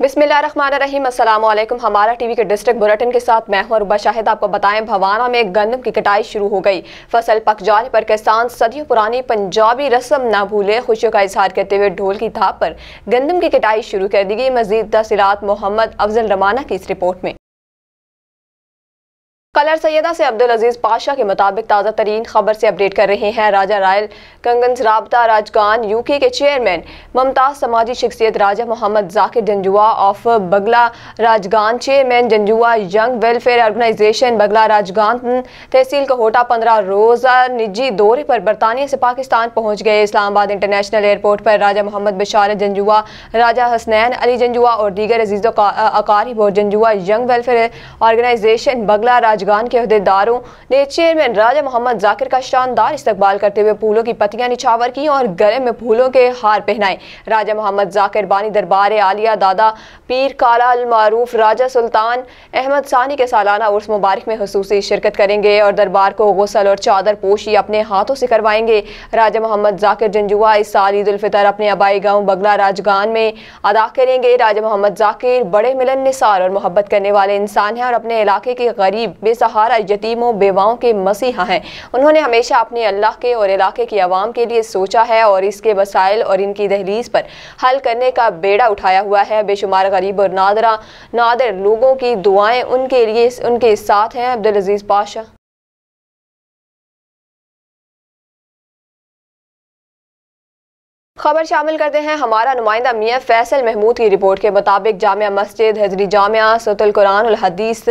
बिस्मिल्लाहिर्रहमानिर्रहीम। अस्सलाम वालेकुम। हमारा टीवी के डिस्ट्रिक्ट बुलेटिन के साथ मैं हूं अरुबा शाहिद। आपको बताएं, भवाना में गंदम की कटाई शुरू हो गई। फसल पक जाने पर किसान सदियों पुरानी पंजाबी रस्म ना भूले, खुशियों का इजहार करते हुए ढोल की थाप पर गंदम की कटाई शुरू कर दी गई। मजीद तफसीलात मोहम्मद अफजल रमाना की इस रिपोर्ट में। कलर सैयदा से अब्दुल अजीज पाशा के मुताबिक ताज़ा तरीन खबर से अपडेट कर रहे हैं। राजा रायल कंगन्स राबता राजगान यूके के चेयरमैन मुमताज़ समाजी शख्सियत Raja Mohammad Zakir Janjua of Bagla Rajgan, chairman Janjua young welfare organisation Bagla Rajgan तहसील कोहोटा 15 रोज़ा निजी दौरे पर बरतानिया से पाकिस्तान पहुँच गए। इस्लामाबाद इंटरनेशनल एयरपोर्ट पर राजा मोहम्मद बशारत जंजुआ, राजा हसनैन अली जंजुआ और दीगर अजीज़ अकारिब और Janjua young welfare organisation Bagla राजगान के अहदेदारों ने चेयरमैन राजा मोहम्मद जाकिर का शानदार इस्तकबाल करते हुए फूलों की पत्तियां निछावर की और गले में फूलों के हार पहनाए। राजा मोहम्मद जाकिर बानी दरबार आलिया दादा पीर काला अल मारूफ राजा सुल्तान अहमद सानी के सालाना उर्स मुबारक में खुसूसी शिरकत करेंगे और दरबार को गुसल और चादर पोशी अपने हाथों से करवाएंगे। राजा मोहम्मद जाकिर जंजुआ इस साल ईद उल फितर अपने आबाई गांव बगला राजगान में अदा करेंगे। राजा मोहम्मद जाकिर बड़े मिलनसार और मोहब्बत करने वाले इंसान हैं और अपने इलाके के गरीब बेसहारा यतीमों बेवाओं के मसीहा हैं। उन्होंने हमेशा अपने अल्लाह के और इलाके की आवाम के लिए सोचा है और इसके मसाइल और इनकी दहलीज पर हल करने का बेड़ा उठाया हुआ है। बेशुमार गरीब और नादर लोगों की दुआएं उनके लिए उनके साथ हैं। अब्दुल अजीज पाशा। खबर शामिल करते हैं हमारा नुमाइंदा मियां फैसल महमूद की रिपोर्ट के मुताबिक जामिया मस्जिद हजरी जामिया सतुल कुरान उल हदीस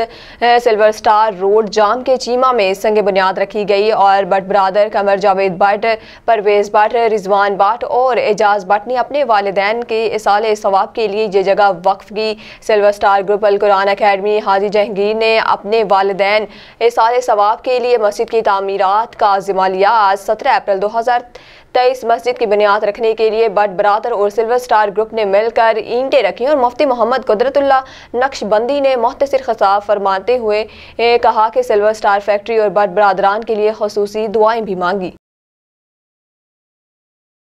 सिल्वर स्टार रोड जाम के चीमा में संग बुनियाद रखी गई और बट ब्रादर कमर जावेद भट्ट, परवेज भट्ट, रिजवान भट्ट और एजाज भट्ट ने अपने वालिदैन के इसाले सवाब के लिए ये जगह वक्फ की। सिल्वर स्टार ग्रुप अल कुरान अकेडमी हाजी जहांगीर ने अपने वालिदैन इसाले सवाब के लिए मस्जिद की तामीरात का जिम्मा लिया। आज 17 अप्रैल 2023 मस्जिद की बुनियाद रखने के लिए बट ब्रादर और सिल्वर स्टार ग्रुप ने मिलकर ईंटें रखी और मुफ्ती मोहम्मद कुदरतुल्ला नक्शबंदी ने मुख्तसर खिताब फरमाते हुए कहा कि सिल्वर स्टार फैक्ट्री और बट ब्रादरान के लिए खुसूसी दुआएं भी मांगी।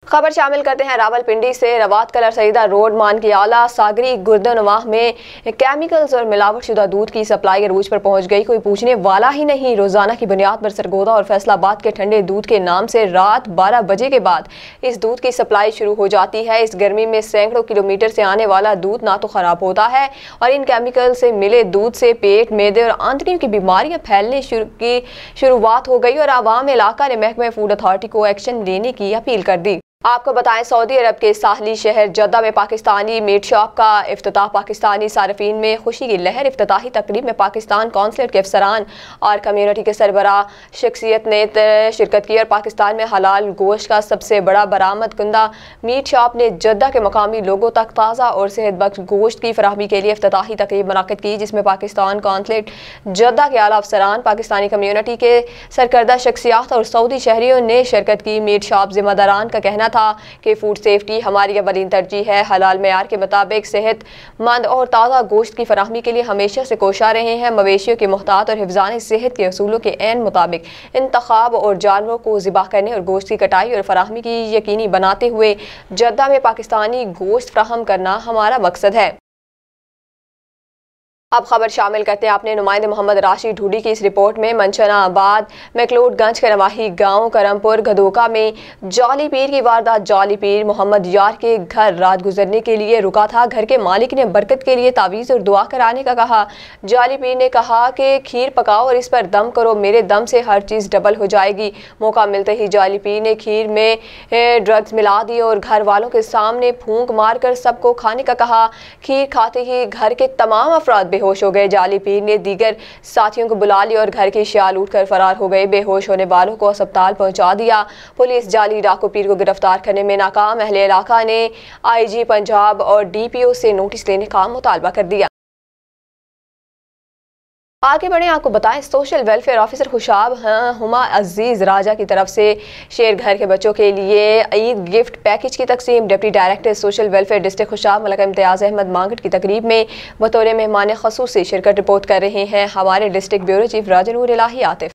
खबर शामिल करते हैं रावलपिंडी से। रवात कलर सईदा रोड मान की आला सागरी गुर्दनवाह में केमिकल्स और मिलावट शुदा दूध की सप्लाई अरूज पर पहुंच गई। कोई पूछने वाला ही नहीं। रोजाना की बुनियाद पर सरगोदा और फैसलाबाद के ठंडे दूध के नाम से रात 12 बजे के बाद इस दूध की सप्लाई शुरू हो जाती है। इस गर्मी में सैकड़ों किलोमीटर से आने वाला दूध ना तो खराब होता है और इन केमिकल से मिले दूध से पेट, मैदे और आंतड़ियों की बीमारियां फैलने की शुरुआत हो गई और आवाम इलाका ने महकमा फूड अथॉरिटी को एक्शन लेने की अपील कर दी। आपको बताएं, सऊदी अरब के साहली शहर जद्दा में पाकिस्तानी मीट शॉप का इफ्तिताह। पाकिस्तानी सार्फिन में खुशी की लहर। इफ्तिताही तकरीब में पाकिस्तान कौंसलेट के अफसरान और कम्युनिटी के सरबराह शख्सियत ने शिरकत की और पाकिस्तान में हलाल गोश्त का सबसे बड़ा बरामद कुंदा मीट शॉप ने जद्दा के मकामी लोगों तक ताज़ा और सेहतबख्श गोश्त की फराहमी के लिए इफ्तिताही तकरीब मुनक़िद की, जिसमें पाकिस्तान कौंसलेट जद्दा के आला अफसरान, पाकिस्तानी कम्युनिटी के सरकर्दा शख्सियात और सऊदी शहरियों ने शिरकत की। मीट शॉप जिम्मेदारान का कहना था कि फूड सेफ्टी हमारी अवलीन तरजीह है। हलाल मेयार के मुताबिक सेहतमंद और ताज़ा गोश्त की फराहमी के लिए हमेशा से कोशा रहे हैं। मवेशियों के मुहतात और हिफ्ज़ान सेहत के असूलों के ऐन मुताबिक इंतखाब और जानवरों को ज़िबा करने और गोश्त की कटाई और फराहमी की यकीनी बनाते हुए जद्दा में पाकिस्तानी गोश्त फराहम करना हमारा मकसद है। अब खबर शामिल करते हैं अपने नुमाइंदे मोहम्मद राशिद ढूडी की इस रिपोर्ट में। मंशनाबाद मैकलोडगंज के नवाही गांव करमपुर गदोका में जाली पीर की वारदात। जाली पीर मोहम्मद यार के घर रात गुजरने के लिए रुका था। घर के मालिक ने बरकत के लिए तावीज़ और दुआ कराने का कहा। जाली पीर ने कहा कि खीर पकाओ और इस पर दम करो, मेरे दम से हर चीज़ डबल हो जाएगी। मौका मिलते ही जाली पीर ने खीर में ड्रग्स मिला दिए और घर वालों के सामने फूंक मारकर सबको खाने का कहा। खीर खाते ही घर के तमाम अफराद बेहोश हो गए। जाली पीर ने दीगर साथियों को बुला लिया और घर की शाल उठकर फरार हो गए। बेहोश होने वालों को अस्पताल पहुंचा दिया। पुलिस जाली डाकू पीर को गिरफ्तार करने में नाकाम। अहले इलाका ने IG पंजाब और DPO से नोटिस लेने का मुतालबा कर दिया। आगे बढ़े, आपको बताएं, social welfare officer Khushab Huma Aziz Raja की तरफ से शेर घर के बच्चों के लिए ईद गिफ्ट पैकेज की तकसीम। Deputy director social welfare district Khushab मलका इम्तियाज़ अहमद मांगट की तकरीब में बतौर मेहमान ख़ुसूसी शिरकत रिपोर्ट कर रहे हैं हमारे district bureau chief Raja Noor Ilahi Atif.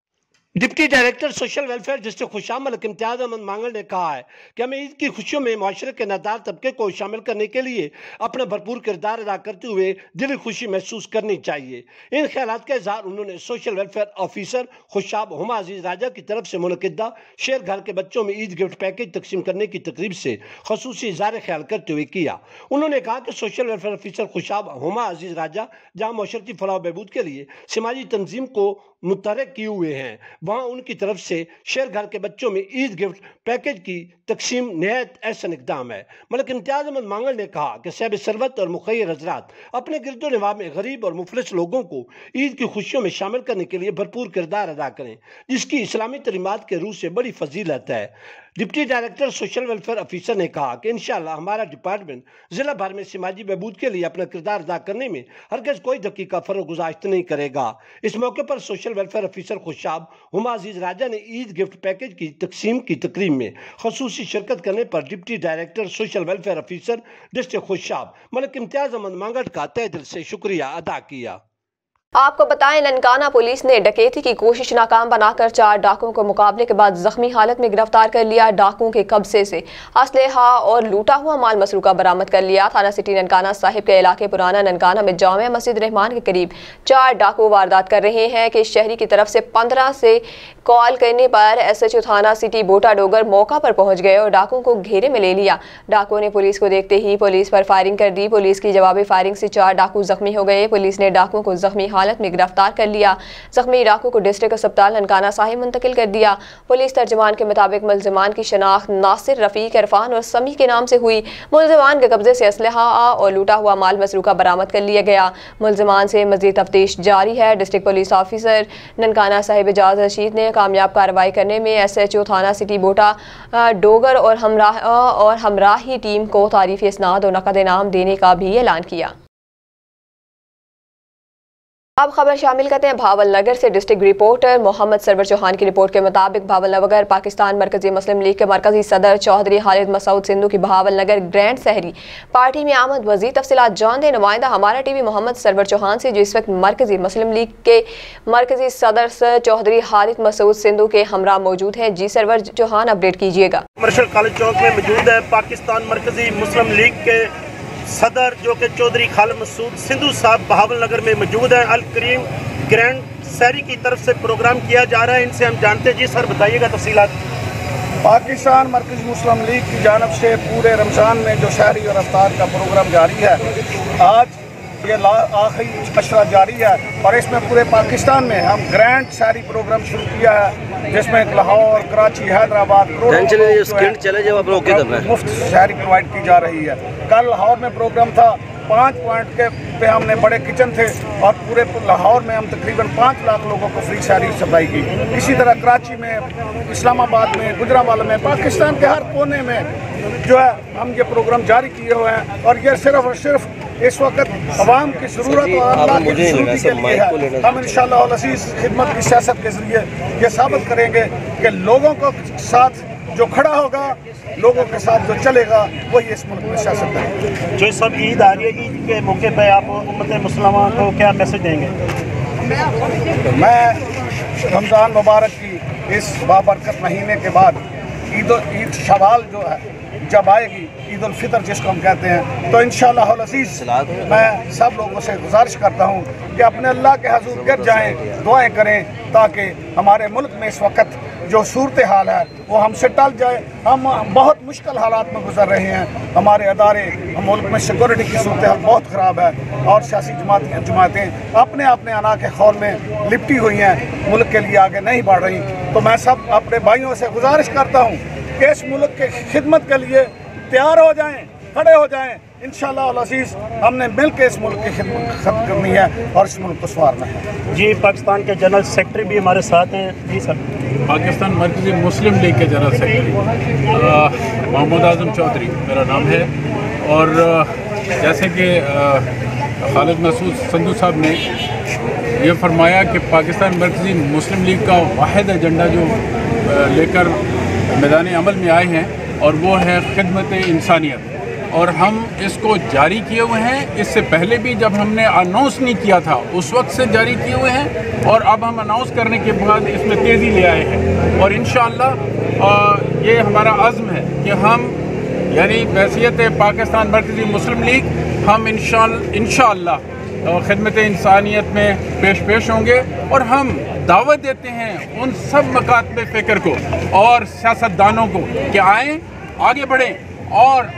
Deputy director social welfare district Khushab Malik Imtiaz Ahmed Mangal ने कहा है कि हमें ईद की खुशियों में माशरे के नादार तबके को शामिल करने के लिए अपना भरपूर किरदार अदा करते हुए दिली खुशी महसूस करनी चाहिए। इन ख्यालात का इजहार उन्होंने social welfare officer Khushab Huma Aziz Raja की तरफ से मुनक़िदा शेर घर के बच्चों में ईद गिफ्ट पैकेज तकसीम करने की तकरीब से खसूसी इज़हार ख्याल करते हुए किया। उन्होंने कहा कि social welfare officer Khushab Huma Aziz Raja जहाँ माशरती फलाह बहबूद के लिए समाजी तंजीम को मुतहरक किए हुए हैं, वहाँ उनकी तरफ से शेर घर के बच्चों में ईद गिफ्ट पैकेज की तकसीम नहायत एहसन इक़दाम है। मलिक इम्तियाज अहमद मांगल ने कहा कि साहिब सरवत और मुखैर हजरात अपने गिरदो नवाह में गरीब और मुफलिस लोगों को ईद की खुशियों में शामिल करने के लिए भरपूर किरदार अदा करें, जिसकी इस्लामी तलीमात के रूह से बड़ी फजीलत है। Deputy director social welfare officer ने कहा कि इंशाअल्लाह हमारा डिपार्टमेंट जिला भर में समाजी बहबूद के लिए अपना किरदार अदा करने में हरगिज़ कोई दकीका फर्क गुज़ाश्त नहीं करेगा। इस मौके पर social welfare officer Khushab Huma Aziz Raja ने ईद गिफ्ट पैकेज की तकसीम की तकरीब में खसूसी शिरकत करने पर deputy director social welfare officer district Khushab Malik Imtiaz Ahmed Mangat का तहे दिल से शुक्रिया अदा किया। आपको बताएं, ननकाना पुलिस ने डकैती की कोशिश नाकाम बनाकर 4 डाकुओं को मुकाबले के बाद जख्मी हालत में गिरफ्तार कर लिया। डाकुओं के कब्जे से असलहा और लूटा हुआ माल मसरूका बरामद कर लिया। थाना सिटी ननकाना साहिब के इलाके पुराना ननकाना में जामिया मस्जिद रहमान के करीब 4 डाकू वारदात कर रहे हैं कि शहरी की तरफ से 15 से कॉल करने पर SHO थाना सिटी बोटा डोगर मौका पर पहुंच गए और डाकुओं को घेरे में ले लिया। डाकुओं ने पुलिस को देखते ही पुलिस पर फायरिंग कर दी। पुलिस की जवाबी फायरिंग से 4 डाकू जख्मी हो गए। पुलिस ने डाकुओं को जख्मी हालत में गिरफ्तार कर लिया। जख्मी डाकू को डिस्ट्रिक्ट अस्पताल ननकाना साहिब मुंतकिल कर दिया। पुलिस तर्जुमान के मुताबिक मुलजिमान की शनाख्त नासिर, रफीक, इरफान और समी के नाम से हुई। मुलजिमान के कब्जे से असलहा और लूटा हुआ माल मसरूका बरामद कर लिया गया। मुलजिमान से मजीद तफ्तीश जारी है। District police officer Nankana Sahib Ejaz Rashid ने कामयाब कार्रवाई करने में SHO थाना सिटी बोटा डोगर और हमराही टीम को तारीफी इसनाद और नकद इनाम देने का भी ऐलान किया। अब खबर शामिल करते हैं भावल नगर से। डिस्ट्रिक्ट रिपोर्टर मोहम्मद सरवर चौहान की रिपोर्ट के मुताबिक भावल नगर पाकिस्तान मरकजी मुस्लिम लीग के मरकजी सदर चौधरी खालिद मसूद सिंधु की भावल नगर ग्रैंड सहरी पार्टी में आमद। वज़ीर तफसीलात जान दे नुमाइंदा हमारा TV मोहम्मद सरवर चौहान से, जो इस वक्त मरकजी मुस्लिम लीग के मरकजी सदर चौधरी खालिद मसूद सिंधु के हमरा मौजूद हैं। जी सरवर चौहान, अपडेट कीजिएगा। कमर्शियल कॉलेज चौक में मौजूद है पाकिस्तान मरकजी मुस्लिम लीग के सदर जो कि चौधरी खालिद मसूद सिंधु साहब बहावल नगर में मौजूद है। अल करीम ग्रैंड सहरी की तरफ से प्रोग्राम किया जा रहा है, इनसे हम जानते हैं। जी सर, बताइएगा तफसीलात। पाकिस्तान मरकज़ी मुस्लिम लीग की जानब से पूरे रमज़ान में जो शहरी और अफ्तार का प्रोग्राम जारी है, आज ये आखिरी अशरा जारी है और इसमें पूरे पाकिस्तान में हम ग्रैंड शहरी प्रोग्राम शुरू किया है, जिसमें लाहौर, कराची, हैदराबाद मुफ्त शहरी प्रोवाइड की जा रही है। कल लाहौर में प्रोग्राम था, 5 पॉइंट के पे हमने बड़े किचन थे और पूरे लाहौर में हम तकरीबन 5 लाख लोगों को फ्री शहरी सप्लाई की। इसी तरह कराची में, इस्लामाबाद में, गुजरांवाला में, पाकिस्तान के हर कोने में जो है हम ये प्रोग्राम जारी किए हुए हैं और ये सिर्फ और सिर्फ इस वक्त अवाम की ज़रूरत और अल्लाह की ज़रूरत के लिए है। हम इंशाअल्लाह अज़ीज़ खिदमत की सियासत के ज़रिए ये साबित करेंगे कि लोगों को साथ जो खड़ा होगा, लोगों के साथ जो चलेगा, वही इस मुल्क में सियासत करेगा। जो सब ईद आ रही है, ईद के मौके पर आप उम्मत मुसलमान को क्या मैसेज देंगे? मैं रमज़ान मुबारक की इस बाबरकत महीने के बाद ईद शवाल जो है जब आएगी, ईद उल फितर जिसको हम कहते हैं, तो इंशाअल्लाह अज़ीज़ मैं सब लोगों से गुजारिश करता हूँ कि अपने अल्लाह के हजूर गिर जाएँ, दुआएं करें, ताकि हमारे मुल्क में इस वक्त जो सूरत हाल है वो हमसे टल जाए। हम बहुत मुश्किल हालात में गुजर रहे हैं। हमारे अदारे, मुल्क में सिक्योरिटी की सूरत हाल बहुत ख़राब है और सियासी जमातें अपने अपने अना के खौल में लिपटी हुई हैं, मुल्क के लिए आगे नहीं बढ़ रही। तो मैं सब अपने भाइयों से गुजारिश करता हूँ कि इस मुल्क के खिदमत के लिए तैयार हो जाएँ, खड़े हो जाएँ। इंशाअल्लाह अज़ीज़ हमने मिल के इस मुल्क की खिदमत करनी है और इस मुल्क को संवारना है। जी, पाकिस्तान के जनरल सेक्रेटरी भी हमारे साथ हैं। जी सर। पाकिस्तान मरकज़ी मुस्लिम लीग के जनरल सेक्रेटरी मोहम्मद आज़म चौधरी मेरा नाम है। और जैसे कि खालिद मसूद सिंधु साहब ने ये फरमाया कि पाकिस्तान मरकज़ी मुस्लिम लीग का वाहिद एजेंडा जो लेकर मैदान अमल में आए हैं और वो है खिदमत इंसानियत। और हम इसको जारी किए हुए हैं। इससे पहले भी जब हमने अनाउंस नहीं किया था उस वक्त से जारी किए हुए हैं, और अब हम अनाउंस करने के बाद इसमें तेज़ी ले आए हैं। और इंशाअल्लाह ये हमारा अज़्म है कि हम यानी हैसियत पाकिस्तान मरकज़ी मुस्लिम लीग हम इंशाअल्लाह खिदमत इंसानियत में पेश होंगे, और हम दावत देते हैं उन सब मकातब फ़िक्र को और सियासतदानों को कि आएँ, आगे बढ़ें और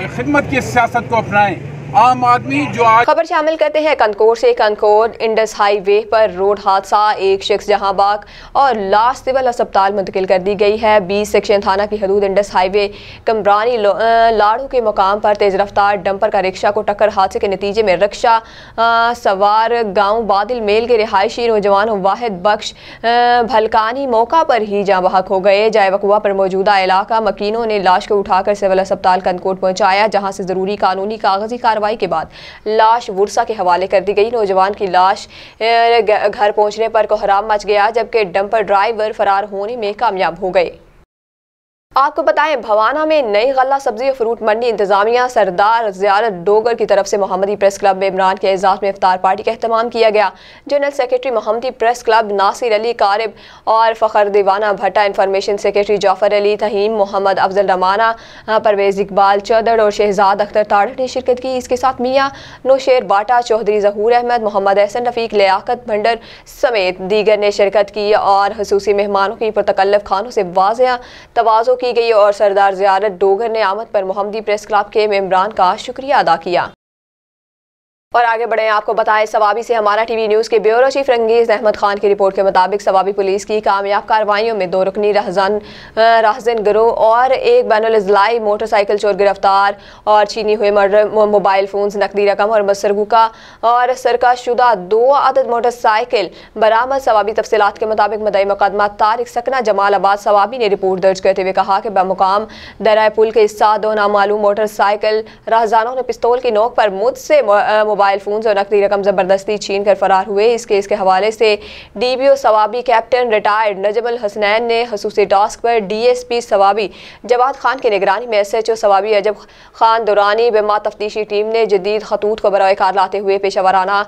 खिदमत की सियासत को अपनाएं। आम आदमी जो आज खबर शामिल करते हैं कनकोर से। कनकोर इंडस हाईवे पर रोड हादसा, एक शख्स जहां बाग और लाश सिविल अस्पताल मुंतकिल कर दी गई है। 20 सेक्शन थाना की हदूद इंडस हाईवे कमरानी लाड़ू के मकाम पर तेज रफ्तार डंपर का रिक्शा को टक्कर हादसे के नतीजे में रिक्शा सवार गांव बादिल मेल के रिहायशी नौजवान वाहिद बख्श भलकानी मौका पर ही जाँ बहक हो गए। जाए वकुआ पर मौजूदा इलाका मकीनों ने लाश को उठाकर सिविल अस्पताल कनकोट पहुँचाया, जहाँ से ज़रूरी कानूनी कागजी कार्रवाई के बाद लाश वुरसा के हवाले कर दी गई। नौजवान की लाश घर पहुंचने पर कोहराम मच गया, जबकि डंपर ड्राइवर फरार होने में कामयाब हो गए। आपको बताएं, भवाना में नई गल्ला सब्जी और फ्रूट मंडी इंतजामिया सरदार ज़ियारत डोगर की तरफ से मोहम्मदी प्रेस क्लब में इमरान के एजाज़ में इफ्तार पार्टी का अहतमाम किया गया। जनरल सेक्रेटरी मोहम्मदी प्रेस क्लब नासिर अली कारिब और फ़खर दीवाना भट्टा, इंफॉर्मेशन सेक्रेटरी जाफ़र अली तहीम, मोहम्मद अफजल रमाना, परवेज़ इकबाल चौधर और शहजाद अख्तर ताड़र ने शिरकत की। इसके साथ मियाँ नौशेर बाटा, चौधरी ज़हूर अहमद, मोहम्मद एहसन रफ़ीक, लियाकत भंडर समेत दीगर ने शिरकत की और खसूसी मेहमानों की पुरतकल्लफ खानों से वाज़ेह तवाज़ो की गई और सरदार ज़ियारत डोगर ने आमद पर मोहम्मदी प्रेस क्लब के मेंबरान का शुक्रिया अदा किया। और आगे बढ़े, आपको बताएं, सवाबी से हमारा टीवी न्यूज़ के ब्यूरो चीफ रंगीज़ अहमद खान की रिपोर्ट के मुताबिक सवाबी पुलिस की कामयाब कार्रवाइयों में 2 रुकनी राहज़न गिरोह और एक बैनुल-अज़लाई मोटरसाइकिल चोर गिरफ्तार और छीनी हुए मोबाइल फ़ोन्स, नकदी रकम और मसरगुका और सरकाशुदा 2 अदद मोटरसाइकिल बरामद। सवाबी तफसीलात के मुताबिक मदई मुकदमा तारिक सकना जमालाबाद सवाबी ने रिपोर्ट दर्ज करते हुए कहा कि बमुकाम दराए पुल के साथ 2 नामालूम मोटरसाइकिल राहज़ानों ने पिस्तौल की नोक पर मुझसे मोबाइल फोन और नकदी रकम जबरदस्ती छीन कर फरार हुए। इस केस के हवाले से DBO Swabi captain retired Najmul Hasnain ने खसूसी टास्क पर DSP सवाबी जवाद खान की निगरानी में SHO सवाबी अजब खान दुरानी बिमा तफ्तीशी टीम ने जदीद खतूत को बराए कार लाते हुए पेशावराना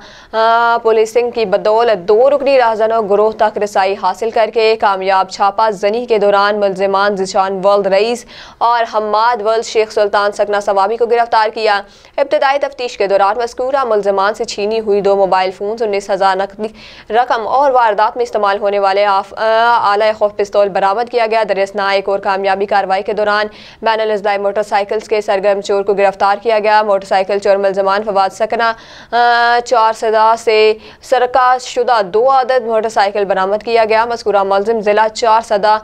पुलिसिंग की बदौलत 2 रुकनी राहज़ानों गिरोह तक रसाई हासिल करके कामयाब छापा जनी के दौरान मुलजिमान जिशान वल्द रईस और हम्माद वल्द शेख सुल्तान सकना सवाबी को गिरफ्तार किया। इब्तदाई तफ्तीश के दौरान मज़कूरा मुलजिमान से छीनी हुई 2 मोबाइल फ़ोन, 19,000 नकदी रकम और वारदात में इस्तेमाल होने वाले आला खौफ पिस्तौल बरामद किया गया। दरियासना एक और कामयाबी कार्रवाई के दौरान बैनुल-अज़लाई मोटरसाइकिल्स के सरगर्म चोर को गिरफ्तार किया गया। मोटरसाइकिल चोर मुलजिमान फवाद सकना 4 सदा से सरकाशुदा 2 अदद मोटरसाइकिल बरामद किया गया। मज़कूरा मुलजिम ज़िला 4 सदा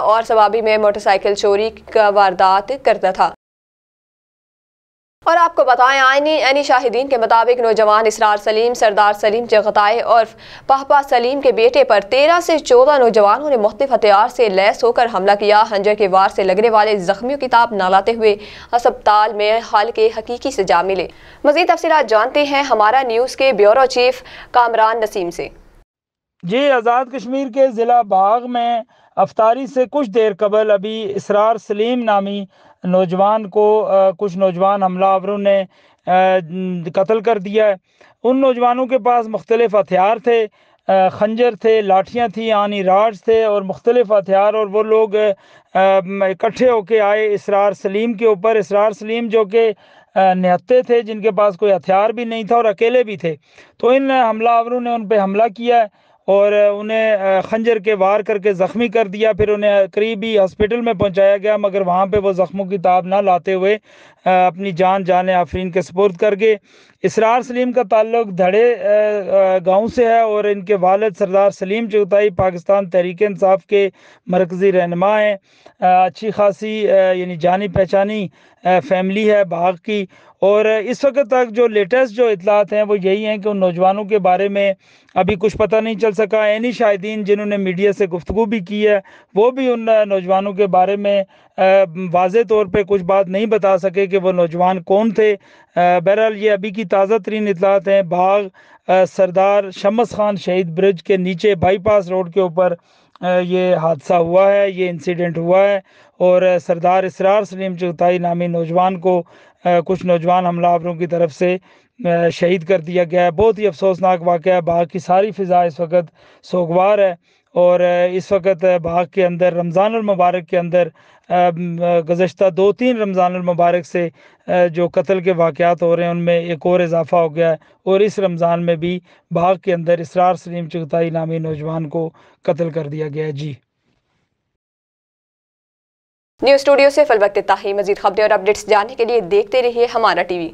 और सवाबी में मोटरसाइकिल चोरी का वारदात करता था। और आपको बताएं, आईनी शाहिदीन के मुताबिक नौजवान इसरार सलीम, सरदार सलीम चगताई और पापा सलीम के बेटे पर 13 से 14 नौजवानों ने मुख्तलिफ हथियार से लैस होकर हमला किया। हंजर के वार से लगने वाले जख्मियों की ताब न लाते हुए अस्पताल में हाल के हकीकी सजा मिले। मज़ीद तफसीलात जानते हैं हमारा न्यूज़ के ब्यूरो चीफ कामरान नसीम से। जी, आज़ाद कश्मीर के ज़िला बाग में अफ्तारी से कुछ देर कबल अभी इसरार सलीम नामी नौजवान को कुछ नौजवान हमलावरों ने कत्ल कर दिया है। उन नौजवानों के पास मुख्तलिफ हथियार थे, खंजर थे, लाठियाँ थी, आनी राड्स थे और मुख्तलिफ हथियार, और वो लोग इकट्ठे होके आए इसरार सलीम के ऊपर। इसरार सलीम जो कि निहत्ते थे, जिनके पास कोई हथियार भी नहीं था और अकेले भी थे, तो इन हमलावरों ने उन पर हमला किया और उन्हें खंजर के वार करके ज़ख्मी कर दिया। फिर उन्हें करीबी हॉस्पिटल में पहुंचाया गया, मगर वहां पे वो ज़ख्मों की ताब ना लाते हुए अपनी जान आफरीन के सुपुर्द कर गए। इसरार सलीम का ताल्लुक धड़े गांव से है और इनके वालिद सरदार सलीम चगताई पाकिस्तान तहरीक इंसाफ के मरकज़ी रहनुमा हैं। अच्छी खासी यानी जानी पहचानी फैमिली है बाग की। और इस वक्त तक जो लेटेस्ट जो इतलात हैं वो यही हैं कि उन नौजवानों के बारे में अभी कुछ पता नहीं चल सका। ऐनी शाहिदीन जिन्होंने मीडिया से गुफ्तगू भी की है, वो भी उन नौजवानों के बारे में वाज़े तौर पे कुछ बात नहीं बता सके कि वो नौजवान कौन थे। बहरहाल ये अभी की ताज़ा तरीन इतलात हैं। बाग सरदार शम्स खान शहीद ब्रिज के नीचे बाईपास रोड के ऊपर ये हादसा हुआ है, ये इंसिडेंट हुआ है। और सरदार इसरार सलीम चगताई नामी नौजवान को कुछ नौजवान हमलावरों की तरफ से शहीद कर दिया गया है। बहुत ही अफसोसनाक वाक़या है। बाग की सारी फ़िज़ा इस वक्त सोगवार है और इस वक्त बाग के अंदर रमज़ानुल मुबारक के अंदर गुज़श्ता 2-3 रमज़ानुल मुबारक से जो कत्ल के वाक़यात हो रहे हैं उनमें एक और इजाफ़ा हो गया है और इस रमज़ान में भी बाग के अंदर इसरार सलीम चगताई नामी नौजवान को कत्ल कर दिया गया है। जी, न्यूज़ स्टूडियो से फल वक्त इत्ता ही। मज़ीद खबरें और अपडेट्स जानने के लिए देखते रहिए हमारा टीवी।